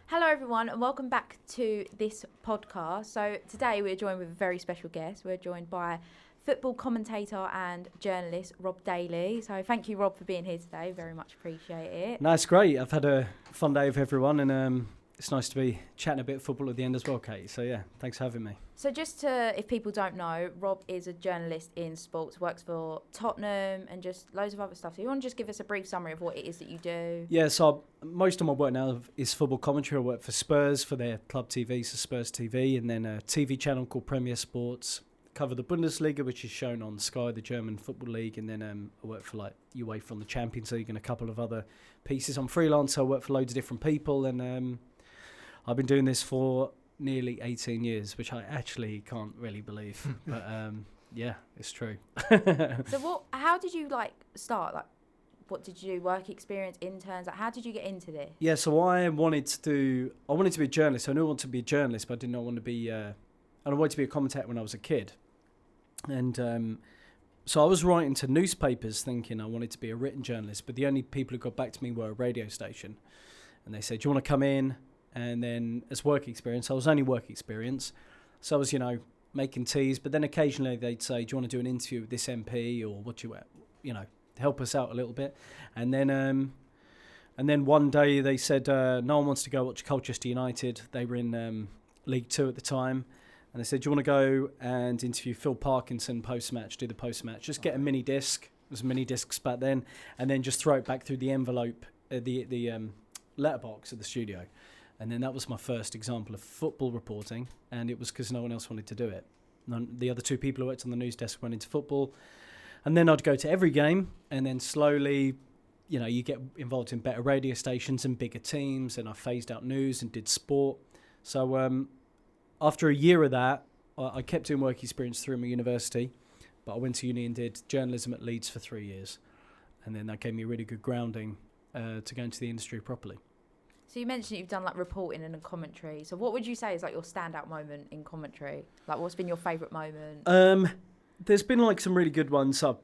Hello everyone and welcome back to this podcast. So today we're joined with a very special guest. We're joined by football commentator and journalist Rob Daly. So thank you, Rob, for being here today. Very much appreciate it. No, it's great. I've had a fun day with everyone and it's nice to be chatting a bit of football at the end as well, Kate. So yeah, thanks for having me. So just to, if people don't know, Rob is a journalist in sports, works for Tottenham and just loads of other stuff. So you want to just give us a brief summary of what it is that you do? Yeah, so most of my work now is football commentary. I work for Spurs for their club TV, so Spurs TV, and then a TV channel called Premier Sports. Cover the Bundesliga, which is shown on Sky, the German football league, and then I work for like UEFA on the Champions League and a couple of other pieces. I'm freelance, so I work for loads of different people, and I've been doing this for nearly 18 years, which I actually can't really believe. But yeah, it's true. So how did you start? What did you do? Work experience, interns? How did you get into this? Yeah, so I wanted to be a journalist. I knew I wanted to be a journalist, but I did not want to be, and I wanted to be a commentator when I was a kid. And so I was writing to newspapers thinking I wanted to be a written journalist, but the only people who got back to me were a radio station. And they said, do you want to come in? And then as work experience, I was only work experience. So I was, making teas. But then occasionally they'd say, do you want to do an interview with this MP or what help us out a little bit? And then one day they said, no one wants to go watch Colchester United. They were in League Two at the time. And they said, do you want to go and interview Phil Parkinson post-match, do the post-match, just get a mini disc. It was mini discs back then. And then just throw it back through the envelope, the letterbox of the studio. And then that was my first example of football reporting, and it was because no one else wanted to do it. The other two people who worked on the news desk went into football, and then I'd go to every game, and then slowly, you get involved in better radio stations and bigger teams, and I phased out news and did sport. So after a year of that, I kept doing work experience through my university, but I went to uni and did journalism at Leeds for 3 years, and then that gave me a really good grounding to go into the industry properly. So you mentioned you've done reporting and commentary. So what would you say is your standout moment in commentary? What's been your favourite moment? There's been some really good ones. Lucas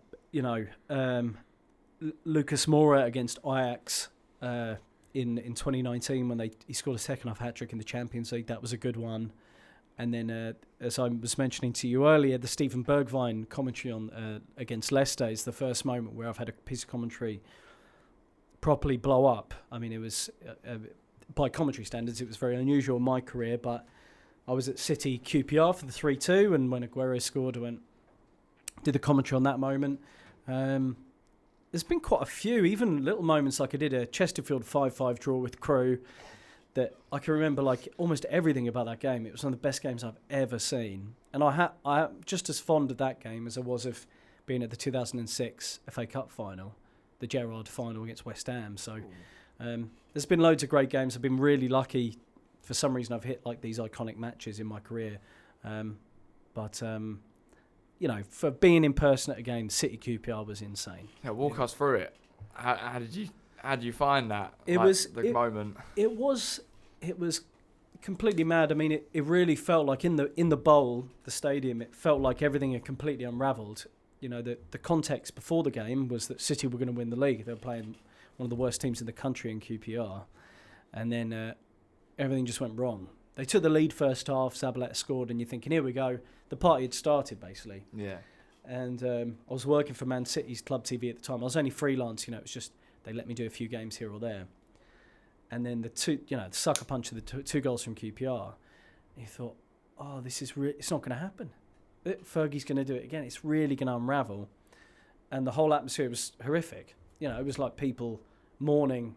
Moura against Ajax in 2019 when he scored a second half hat trick in the Champions League. That was a good one. And then as I was mentioning to you earlier, the Steven Bergwijn commentary on against Leicester is the first moment where I've had a piece of commentary properly blow up. I mean, it was by commentary standards, it was very unusual in my career, but I was at City QPR for the 3-2, and when Aguero scored, I did the commentary on that moment. There's been quite a few, even little moments, like I did a Chesterfield 5-5 draw with Crewe, that I can remember almost everything about that game. It was one of the best games I've ever seen, and I'm just as fond of that game as I was of being at the 2006 FA Cup final, the Gerrard final against West Ham. So there's been loads of great games. I've been really lucky. For some reason, I've hit these iconic matches in my career. But for being in person at a game, City QPR was insane. Yeah, walk us through it. How did you find that? Moment. It was completely mad. I mean, it really felt like in the bowl, the stadium, it felt like everything had completely unravelled. The context before the game was that City were going to win the league. They were playing one of the worst teams in the country in QPR. And then everything just went wrong. They took the lead first half, Zabaleta scored, and you're thinking, here we go. The party had started, basically. Yeah. And I was working for Man City's club TV at the time. I was only freelance, it was just they let me do a few games here or there. And then the sucker punch of the two goals from QPR. And you thought, oh, this is it's not going to happen. Fergie's going to do it again. It's really going to unravel. And the whole atmosphere was horrific. It was like people mourning.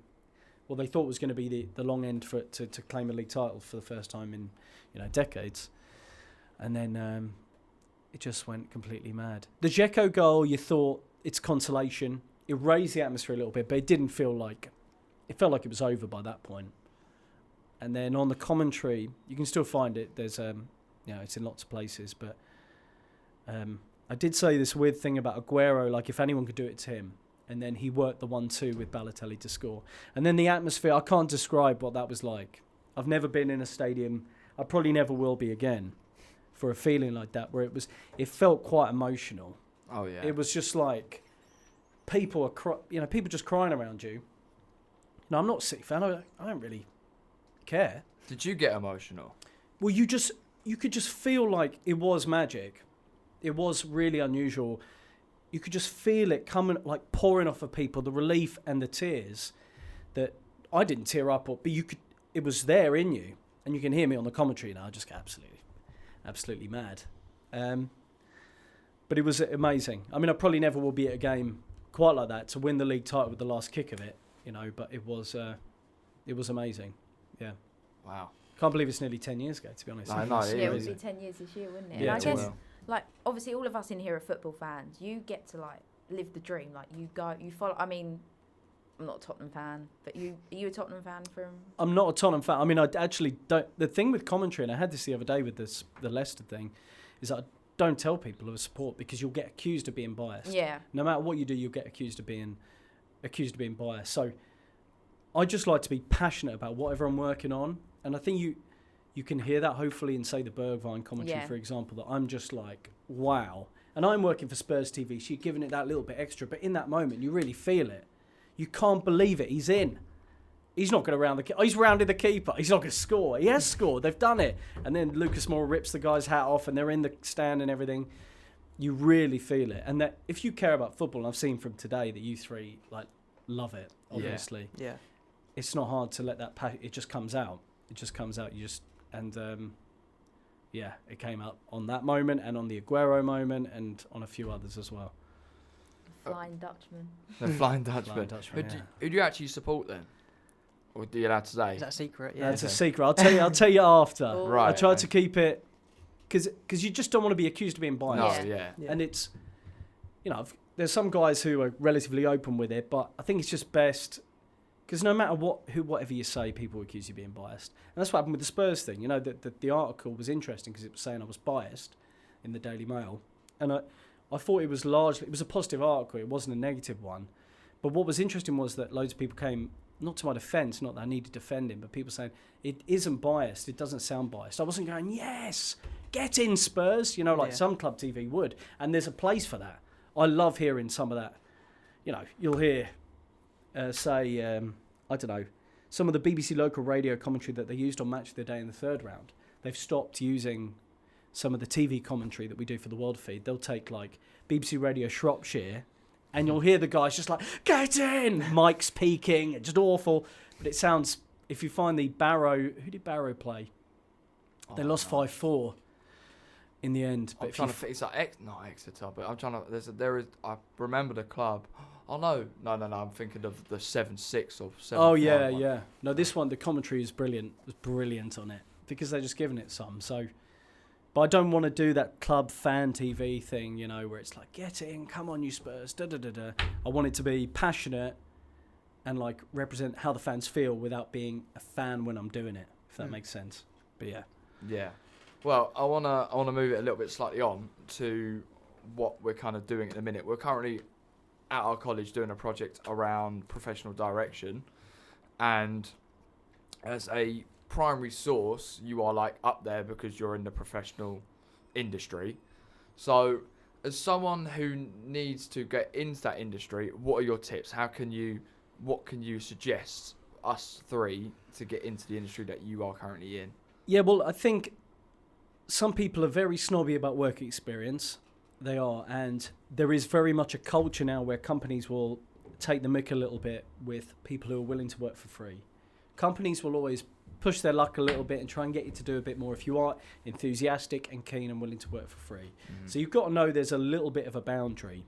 Well, they thought it was going to be the long end for it to claim a league title for the first time in decades. And then it just went completely mad. The Dzeko goal, you thought it's consolation. It raised the atmosphere a little bit, but it didn't feel like... It felt like it was over by that point. And then on the commentary, you can still find it. There's, it's in lots of places, but... I did say this weird thing about Aguero, if anyone could do it to him. And then he worked the 1-2 with Balotelli to score. And then the atmosphere, I can't describe what that was like. I've never been in a stadium, I probably never will be again, for a feeling like that, where it felt quite emotional. Oh, yeah. It was just people are people just crying around you. I'm not a City fan, I don't really care. Did you get emotional? Well, you could just feel like it was magic. It was really unusual. You could just feel it coming, like pouring off of people, the relief and the tears. That I didn't tear up, but it was there in you, and you can hear me on the commentary now. I just get absolutely mad. But it was amazing. I mean, I probably never will be at a game quite like that to win the league title with the last kick of it, But it was amazing. Yeah. Wow. Can't believe it's nearly 10 years ago, to be honest. No, It would be 10 years this year, wouldn't it? Yeah, and I guess, like, obviously all of us in here are football fans. You get to, like, live the dream. Like, you follow. I mean, I'm not a Tottenham fan, but are you a Tottenham fan from? I'm not a Tottenham fan. I mean, I actually don't. The thing with commentary, and I had this the other day with the Leicester thing, is that I don't tell people who support because you'll get accused of being biased. Yeah. No matter what you do, you'll get accused of being biased. So I just like to be passionate about whatever I'm working on, and I think you can hear that hopefully in, say, the Bergwijn commentary, for example, that I'm just like, wow. And I'm working for Spurs TV, so you're giving it that little bit extra, but in that moment, you really feel it. You can't believe it. He's in. He's not going to round the... He's rounded the keeper. He's not going to score. He has scored. They've done it. And then Lucas Moura rips the guy's hat off and they're in the stand and everything. You really feel it. And that if you care about football, and I've seen from today that you three love it, obviously. Yeah. It's not hard to let that... It just comes out. It came out on that moment and on the Aguero moment and on a few others as well. Flying Dutchman. The Flying Dutchman. Who do you actually support then? Or do you allowed to say? Is that a secret? Yeah. That's a secret. I'll tell you after. Oh. Right. I tried to keep it because you just don't want to be accused of being biased. No, yeah. And it's, there's some guys who are relatively open with it, but I think it's just best because no matter whatever you say, people accuse you of being biased. And that's what happened with the Spurs thing. The article was interesting because it was saying I was biased in the Daily Mail, and I thought it was a positive article. It wasn't a negative one. But what was interesting was that loads of people came, not to my defence, not that I needed defending, but people saying, it isn't biased, it doesn't sound biased. I wasn't going, yes, get in Spurs, some club TV would. And there's a place for that. I love hearing some of that. You'll hear, I don't know, some of the BBC local radio commentary that they used on Match of the Day in the third round. They've stopped using some of the TV commentary that we do for the World Feed. They'll take BBC Radio Shropshire and you'll hear the guys just get in! Mike's peaking, just awful. But it sounds, if you find the Barrow, who did Barrow play? They lost 5-4 in the end. But it's like, not Exeter, but I'm trying to, I remember the club. Oh, no, I'm thinking of the 7-6 or 7-5. Oh, yeah. No, this one, the commentary is brilliant. It was brilliant on it because they're just giving it some, so... But I don't want to do that club fan TV thing, where it's like, get in, come on, you Spurs, da-da-da-da. I want it to be passionate and, represent how the fans feel without being a fan when I'm doing it, if that makes sense. But, yeah. Yeah. Well, I wanna move it a little bit slightly on to what we're kind of doing at the minute. We're currently at our college doing a project around professional direction. And as a primary source, you are up there because you're in the professional industry. So as someone who needs to get into that industry, what are your tips? What can you suggest us three to get into the industry that you are currently in? Yeah, well, I think some people are very snobby about work experience. They are, and there is very much a culture now where companies will take the mick a little bit with people who are willing to work for free. Companies will always push their luck a little bit and try and get you to do a bit more if you are enthusiastic and keen and willing to work for free. Mm-hmm. So you've got to know there's a little bit of a boundary.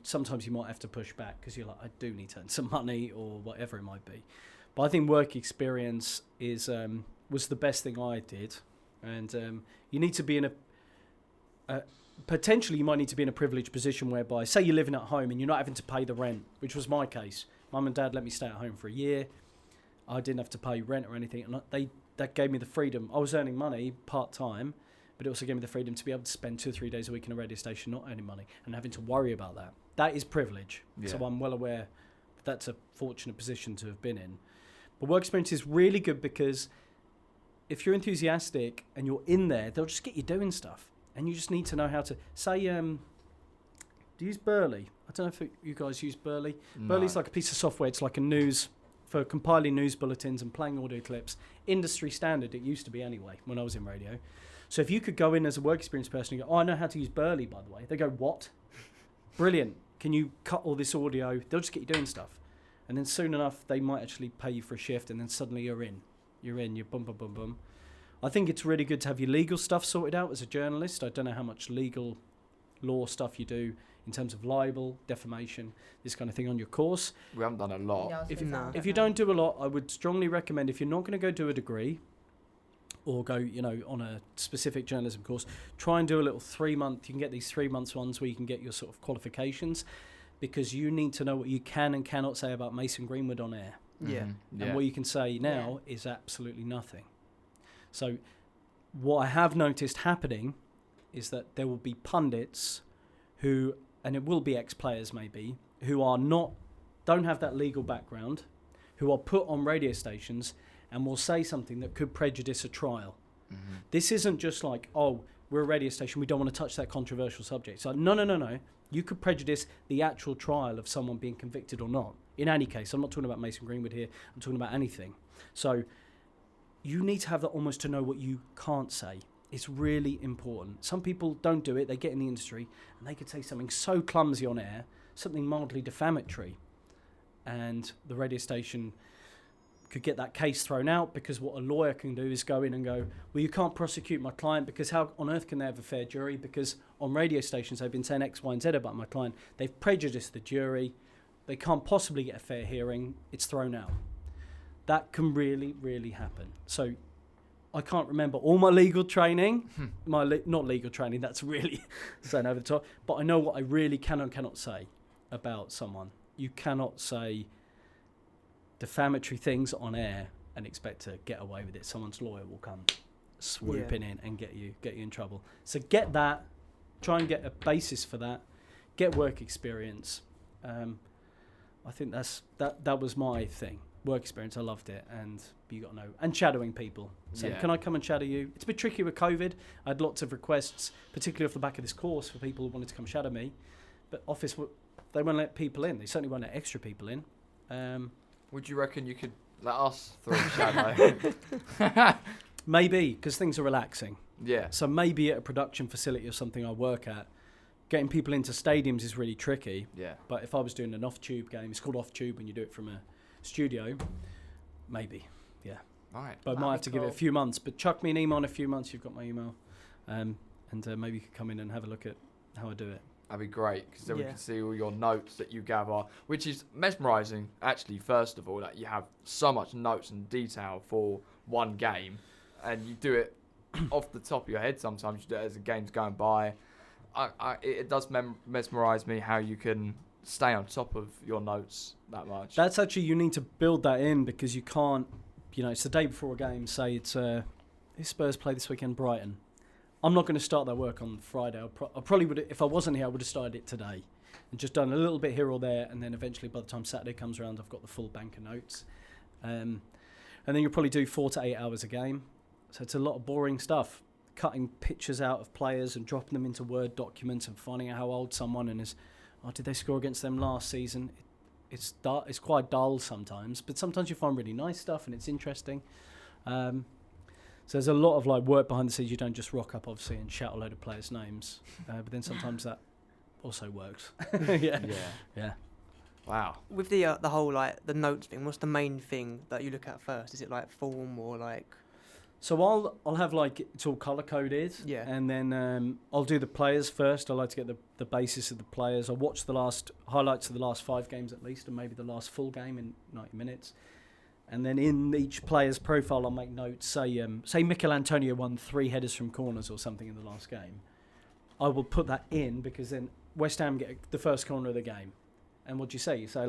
Sometimes you might have to push back because you're like, I do need to earn some money or whatever it might be. But I think work experience was the best thing I did. And you need to be in potentially you might need to be in a privileged position whereby, say you're living at home and you're not having to pay the rent, which was my case. Mum and Dad let me stay at home for a year. I didn't have to pay rent or anything, and that gave me the freedom. I was earning money part-time, but it also gave me the freedom to be able to spend 2 or 3 days a week in a radio station not earning money and having to worry about that. That is privilege. Yeah. So I'm well aware that's a fortunate position to have been in. But work experience is really good because if you're enthusiastic and you're in there, they'll just get you doing stuff. And you just need to know how to... Say, do you use Burley? I don't know if you guys use Burley. No. Burley's like a piece of software. It's like a news for compiling news bulletins and playing audio clips, industry standard. It used to be anyway when I was in radio. So if you could go in as a work experience person and go, I know how to use Burley, by the way. They go, what? Brilliant. Can you cut all this audio? They'll just get you doing stuff. And then soon enough, they might actually pay you for a shift, and then suddenly you're in. You're boom, boom, boom, boom. I think it's really good to have your legal stuff sorted out as a journalist. I don't know how much legal law stuff you do in terms of libel, defamation, this kind of thing on your course. We haven't done a lot. Yeah, If you don't do a lot, I would strongly recommend, if you're not going to go do a degree or go, on a specific journalism course, try and do a little 3-month. You can get these 3 months ones where you can get your sort of qualifications, because you need to know what you can and cannot say about Mason Greenwood on air. Yeah. And what you can say now is absolutely nothing. So what I have noticed happening is that there will be pundits who, and it will be ex-players maybe, who don't have that legal background, who are put on radio stations and will say something that could prejudice a trial. Mm-hmm. This isn't just like, oh, we're a radio station, we don't want to touch that controversial subject. So no. You could prejudice the actual trial of someone being convicted or not. In any case, I'm not talking about Mason Greenwood here, I'm talking about anything. So you need to have that almost to know what you can't say. It's really important. Some people don't do it, they get in the industry and they could say something so clumsy on air, something mildly defamatory, and the radio station could get that case thrown out, because what a lawyer can do is go in and go, well, you can't prosecute my client because how on earth can they have a fair jury? Because on radio stations they've been saying X, Y and Z about my client. They've prejudiced the jury. They can't possibly get a fair hearing. It's thrown out. That can really, really happen. So I can't remember all my legal training. Not legal training, that's really saying over the top. But I know what I really can and cannot say about someone. You cannot say defamatory things on air and expect to get away with it. Someone's lawyer will come swooping in and get you in trouble. So get that. Try and get a basis for that. Get work experience. I think that was my thing. Work experience, I loved it, and you got to know. And shadowing people. So can I come and shadow you? It's a bit tricky with COVID. I had lots of requests, particularly off the back of this course, for people who wanted to come shadow me. But Office, they won't let people in. They certainly won't let extra people in. Would you reckon you could let us through shadow? Maybe, because things are relaxing. Yeah. So maybe at a production facility or something I work at, getting people into stadiums is really tricky. Yeah. But if I was doing an Offtube game, it's called Offtube when you do it from a studio, maybe. Yeah. Right. But I might have to give it a few months. But chuck me an email in a few months. You've got my email. And maybe you could come in and have a look at how I do it. That'd be great, because then we can see all your notes that you gather, which is mesmerising, actually, first of all, that you have so much notes and detail for one game, and you do it off the top of your head sometimes, you do it as the game's going by. It does mesmerise me how you can stay on top of your notes that much. That's actually, you need to build that in, because you can't, it's the day before a game, say it's Spurs play this weekend, Brighton. I'm not going to start that work on Friday. I probably would, if I wasn't here, I would have started it today and just done a little bit here or there, and then eventually by the time Saturday comes around, I've got the full bank of notes. And then you'll probably do 4 to 8 hours a game. So it's a lot of boring stuff, cutting pictures out of players and dropping them into Word documents and finding out how old someone is. Did they score against them last season? It's quite dull sometimes, but sometimes you find really nice stuff and it's interesting. So there's a lot of work behind the scenes. You don't just rock up, obviously, and shout a load of players' names. But then sometimes that also works. Yeah. Wow. With the whole the notes thing, what's the main thing that you look at first? Is it form or So I'll have it's all color coded. Yeah. And then I'll do the players first. I like to get the basis of the players. I'll watch the last highlights of the last 5 games at least, and maybe the last full game in 90 minutes. And then in each player's profile, I'll make notes. Say Mikel Antonio won 3 headers from corners or something in the last game. I will put that in, because then West Ham get the first corner of the game. And what do you say? You say,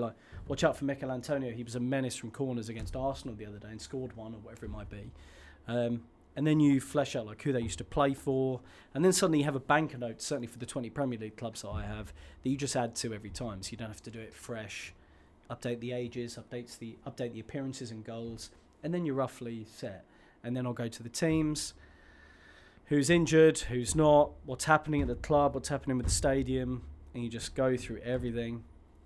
watch out for Mikel Antonio. He was a menace from corners against Arsenal the other day and scored one, or whatever it might be. And then you flesh out who they used to play for. And then suddenly you have a bank of notes, certainly for the 20 Premier League clubs that I have, that you just add to every time. So you don't have to do it fresh. Update the ages, update the appearances and goals, and then you're roughly set. And then I'll go to the teams, who's injured, who's not, what's happening at the club, what's happening with the stadium, and you just go through everything.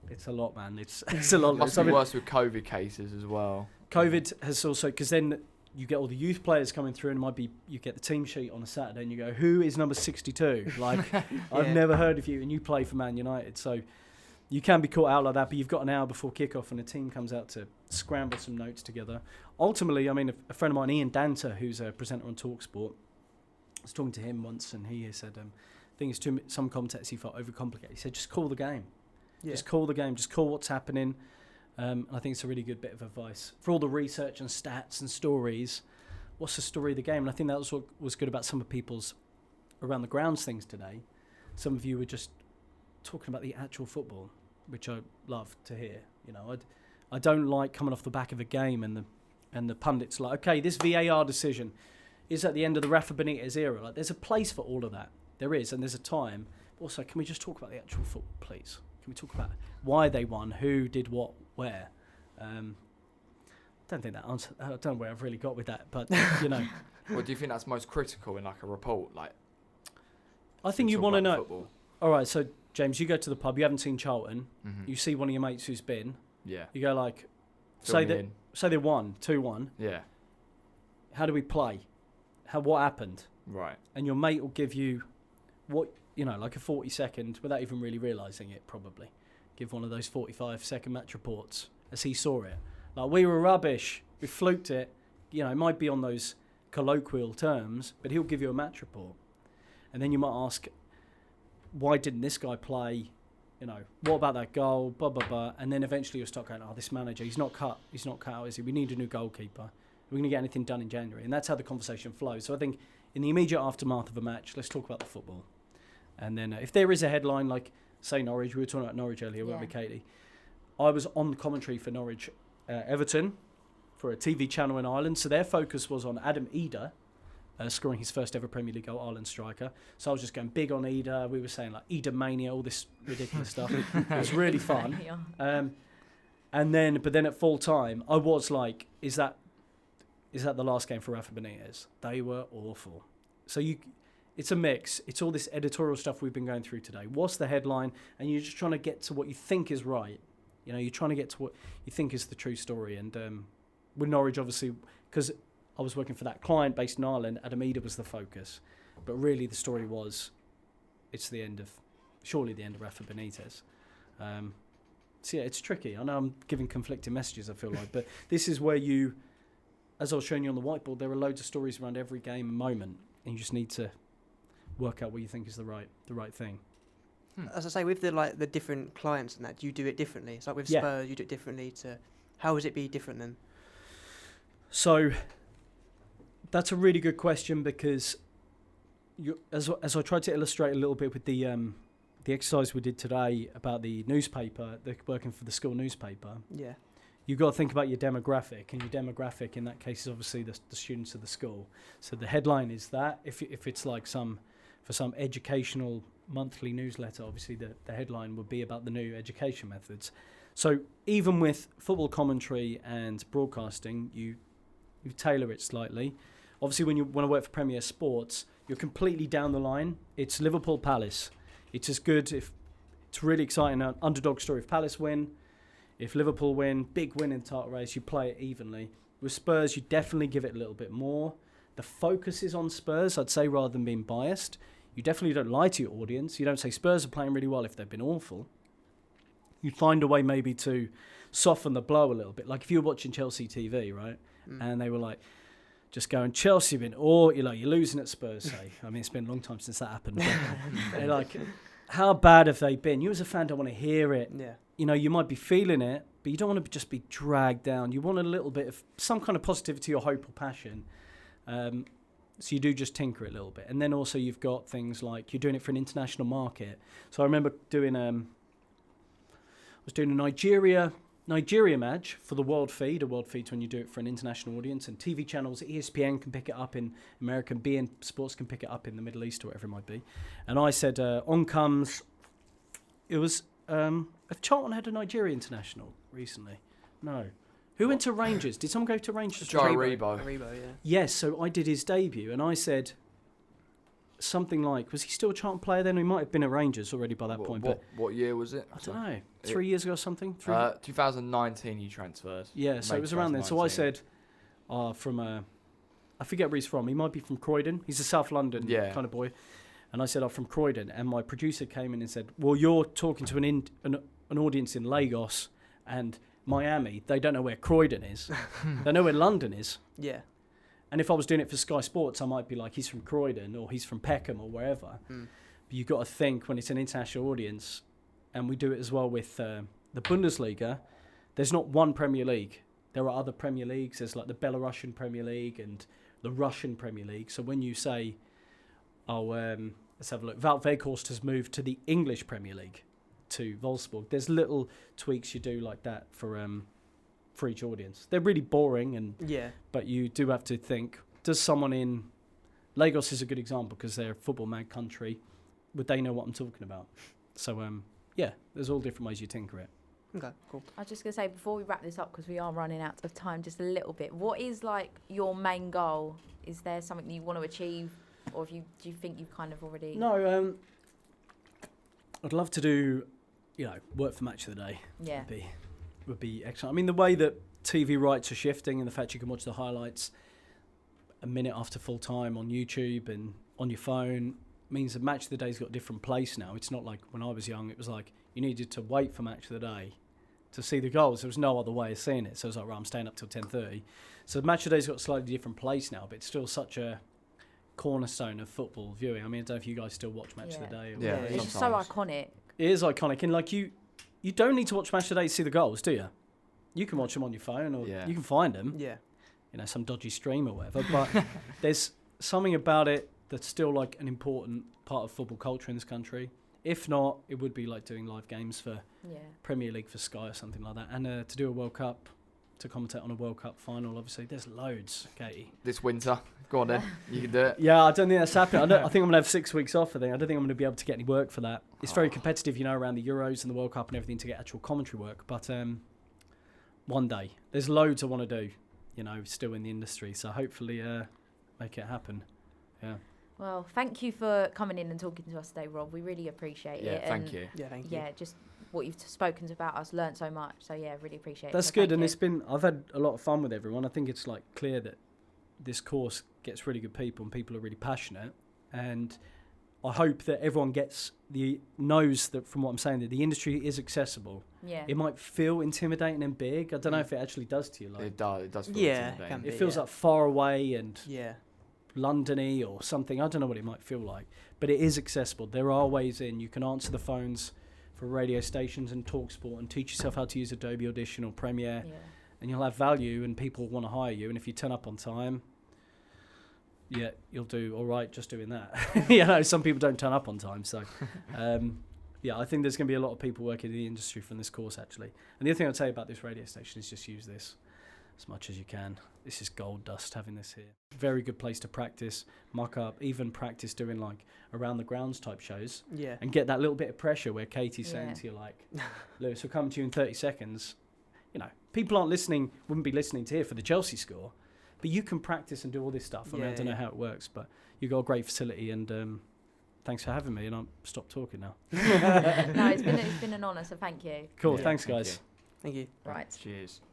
It's a lot, man. It's a lot. Must be worse with COVID cases as well. COVID has also, because then you get all the youth players coming through, and it might be you get the team sheet on a Saturday, and you go, who is number 62? Like, I've never heard of you, and you play for Man United. So you can be caught out like that, but you've got an hour before kickoff, and a team comes out to scramble some notes together. Ultimately, I mean, a friend of mine, Ian Danter, who's a presenter on TalkSport, I was talking to him once, and he said, I think it's some commentators he felt overcomplicated. He said, just call the game. Yeah. Just call the game. Just call what's happening. And I think it's a really good bit of advice. For all the research and stats and stories, what's the story of the game? And I think that was what was good about some of people's around the grounds things today. Some of you were just talking about the actual football, which I love to hear. You know, I don't like coming off the back of a game and the pundits like, okay, this VAR decision is at the end of the Rafa Benitez era. Like, there's a place for all of that. There is, and there's a time. Also, can we just talk about the actual football, please? Can we talk about why they won, who did what, where? Don't think that answer. I don't know where I've really got with that, but you know. Well, do you think that's most critical in like a report? Like, I think you want to know. Football? All right, so James, you go to the pub. You haven't seen Charlton. Mm-hmm. You see one of your mates who's been. Yeah. You go like, say they won 2-1. Yeah. How do we play? What happened? Right. And your mate will give you what, you know, like a 40-second, without even really realising it, probably. Give one of those 45-second match reports as he saw it. Like, we were rubbish. We fluked it. You know, it might be on those colloquial terms, but he'll give you a match report. And then you might ask, why didn't this guy play? You know, what about that goal? Blah, blah, blah. And then eventually you'll start going, oh, this manager, he's not cut out, is he? We need a new goalkeeper. Are we going to get anything done in January? And that's how the conversation flows. So I think in the immediate aftermath of a match, let's talk about the football. And then if there is a headline, like, say, Norwich, we were talking about Norwich earlier, weren't we, Katie? I was on the commentary for Norwich Everton for a TV channel in Ireland. So their focus was on Adam Eder, scoring his first ever Premier League goal, Ireland striker. So I was just going big on Eder. We were saying, like, Eder mania, all this ridiculous stuff. It was really fun. But then at full time, I was like, is that the last game for Rafa Benitez? They were awful. So it's a mix. It's all this editorial stuff we've been going through today. What's the headline? And you're just trying to get to what you think is right. You know, you're trying to get to what you think is the true story. And with Norwich, obviously, because I was working for that client based in Ireland, Adam Eder was the focus. But really the story was, surely the end of Rafa Benitez. So yeah, it's tricky. I know I'm giving conflicting messages, I feel like. But this is where you, as I was showing you on the whiteboard, there are loads of stories around every game and moment. And you just need to work out what you think is the right thing. As I say, with the different clients and that, do you do it differently? It's like with Spurs, you do it differently how would it be different then? So that's a really good question, because as I tried to illustrate a little bit with the exercise we did today about the newspaper, they're working for the school newspaper. Yeah. You've got to think about your demographic, and your demographic in that case is obviously the students of the school. So the headline is that. If it's like for some educational monthly newsletter, obviously the headline would be about the new education methods. So even with football commentary and broadcasting, you tailor it slightly. Obviously, when I work for Premier Sports, you're completely down the line. It's Liverpool Palace. It's as good if it's really exciting. An underdog story. If Palace win, if Liverpool win, big win in the title race, you play it evenly. With Spurs, you definitely give it a little bit more. The focus is on Spurs, I'd say, rather than being biased. You definitely don't lie to your audience. You don't say Spurs are playing really well if they've been awful. You find a way maybe to soften the blow a little bit. Like if you were watching Chelsea TV, right? And they were like, just going, Chelsea have been, or you're losing at Spurs, say. I mean, it's been a long time since that happened. But they're like, how bad have they been? You as a fan don't want to hear it. Yeah. You know, you might be feeling it, but you don't want to just be dragged down. You want a little bit of some kind of positivity or hope or passion. So you do just tinker it a little bit. And then also you've got things like you're doing it for an international market. So I remember doing a Nigeria match for the world feed. A world feed's when you do it for an international audience, and TV channels, ESPN can pick it up in America, beIN Sports can pick it up in the Middle East or whatever it might be. And I said, on comes, it was, have Charlton had a Nigeria international recently? No. Who went to Rangers? Did someone go to Rangers? Joe Rebo. Rebo, yeah. Yes, so I did his debut, and I said, something like, was he still a Charlton player then? He might have been at Rangers already by that point. But What year was it? I don't know, 3 years ago or something? 2019 he transferred. Yeah, so it was around then. So I said, I forget where he's from. He might be from Croydon. He's a South London kind of boy. And I said, I'm from Croydon. And my producer came in and said, well, you're talking to an audience in Lagos and Miami. They don't know where Croydon is. They know where London is. Yeah. And if I was doing it for Sky Sports, I might be like, he's from Croydon or he's from Peckham or wherever. But you've got to think when it's an international audience, and we do it as well with the Bundesliga, there's not one Premier League. There are other Premier Leagues. There's like the Belarusian Premier League and the Russian Premier League. So when you say, let's have a look, Wout Weghorst has moved to the English Premier League, to Wolfsburg. There's little tweaks you do like that for each audience. They're really boring, but you do have to think, does someone in Lagos is a good example because they're a football mad country, would they know what I'm talking about? So there's all different ways you tinker it. Okay, cool. I was just going to say, before we wrap this up, because we are running out of time just a little bit, what is like your main goal? Is there something that you want to achieve, or do you think you've kind of already... No, I'd love to do, work for Match of the Day. Yeah. Would be excellent. I mean, the way that TV rights are shifting and the fact you can watch the highlights a minute after full time on YouTube and on your phone means that Match of the Day's got a different place now. It's not like when I was young, it was like you needed to wait for Match of the Day to see the goals. There was no other way of seeing it. So it was like, right, I'm staying up till 10:30. So Match of the Day's got a slightly different place now, but it's still such a cornerstone of football viewing. I mean, I don't know if you guys still watch Match of the Day. Or It's just so iconic. It is iconic. And like you don't need to watch Match of the Day to see the goals, do you? You can watch them on your phone or you can find them. Yeah. Some dodgy stream or whatever. But there's something about it that's still like an important part of football culture in this country. If not, it would be like doing live games for Premier League for Sky or something like that. And to do a World Cup, to commentate on a World Cup final, obviously, there's loads, Katie. This winter. Go on then. You can do it. Yeah, I don't think that's happening. I think I'm going to have 6 weeks off, I think. I don't think I'm going to be able to get any work for that. It's very competitive, around the Euros and the World Cup and everything to get actual commentary work. But one day. There's loads I want to do, still in the industry. So hopefully make it happen. Yeah. Well, thank you for coming in and talking to us today, Rob. We really appreciate it. Thank you. Yeah, thank you. Yeah, just what you've spoken about us, learnt so much. So really appreciate it. That's good, and I've had a lot of fun with everyone. I think it's like clear that this course gets really good people and people are really passionate, and I hope that everyone knows that from what I'm saying that the industry is accessible. Yeah. It might feel intimidating and big. I don't know if it actually does to you. Like, it does feel intimidating. It feels like far away and yeah. London-y or something. I don't know what it might feel like, but it is accessible. There are ways in. You can answer the phones for radio stations and TalkSport and teach yourself how to use Adobe Audition or Premiere, and you'll have value and people want to hire you. And if you turn up on time, you'll do all right just doing that. Some people don't turn up on time, so I think there's going to be a lot of people working in the industry from this course actually. And the other thing I'd say about this radio station is just use this as much as you can. This is gold dust having this here. Very good place to practice, mock up, even practice doing like around the grounds type shows. Yeah. And get that little bit of pressure where Katie's saying to you like, Lewis, we'll come to you in 30 seconds. People wouldn't be listening to hear for the Chelsea score, but you can practice and do all this stuff. I mean, I don't know how it works, but you've got a great facility and thanks for having me, and I'll stop talking now. No, it's been an honour, so thank you. Cool, thanks guys. Thank you. Right. Cheers.